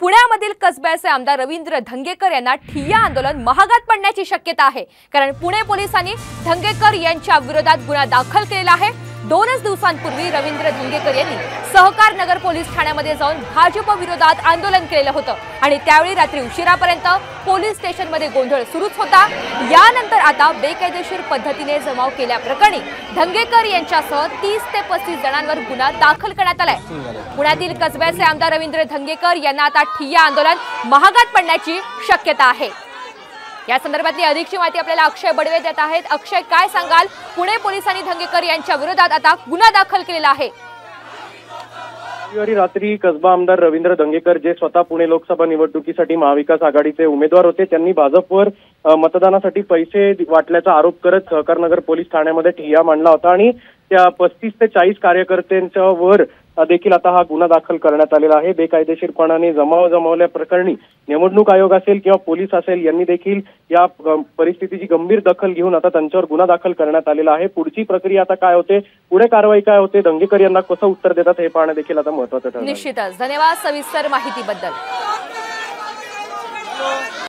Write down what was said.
पुण्यामधील कसब्याचे आमदार रवींद्र धंगेकर यांना ठिय्या आंदोलन महागात पडण्याची शक्यता आहे। कारण पुणे पोलिसांनी धंगेकर यांच्या विरोधात गुन्हा दाखल केला आहे। 2 दिवसांपूर्वी रवींद्र धंगेकर यांनी सहकार नगर पोलीस ठाण्यामध्ये जाऊन भाजप विरोधात आंदोलन केलं होतं आणि त्यावेळी रात्री उशिरापर्यंत पोलीस स्टेशनमध्ये गोंधळ सुरूच होता। यानंतर आता बेकायदेशीर पद्धतीने जमाव केल्याप्रकरणी धंगेकर यांच्यासह 30 ते 35 जणांवर गुन्हा दाखल करण्यात आलाय। पुण्यातील कसब्याचे आमदार रवींद्र धंगेकर यांना आता ठिय्या आंदोलन महागात पडण्याची शक्यता आहे। या संदर्भातली अधिकची माहिती आपल्याला अक्षय बडवे देत आहेत। अक्षय, काय सांगाल? पुणे पोलिसांनी धंगेकर यांच्या विरोधात आता गुन्हा दाखल केलेला आहे। रविवारी रात्री कसबा आमदार रवींद्र धंगेकर जे स्वतः पुणे लोकसभा निवडणुकीसाठी महाविकास आघाडीचे उमेदवार होते, त्यांनी भाजपवर मतदानासाठी पैसे वाटल्याचा आरोप करत सहकारनगर पोलीस ठाण्यामध्ये ठिय्या मांडला होता आणि त्या 35 ते 40 कार्यकर्त्यांच्यावर देखील आता हा गुन्हा दाखल करण्यात आलेला आहे। बेकायदेशीरपणाने जमाव जमवल्या प्रकरणी निवडणूक आयोग असेल किंवा पोलीस असेल यांनी देखील या परिस्थितीची गंभीर दखल घेऊन आता त्यांच्यावर गुन्हा दाखल करण्यात आलेला आहे। पुढची प्रक्रिया आता काय होते, पुढे कारवाई काय होते, धंगेकर यांना कसं उत्तर देतात हे पाहणं देखील आता महत्त्वाचं ठरणार आहे। निश्चितच धन्यवाद सविस्तर माहितीबद्दल।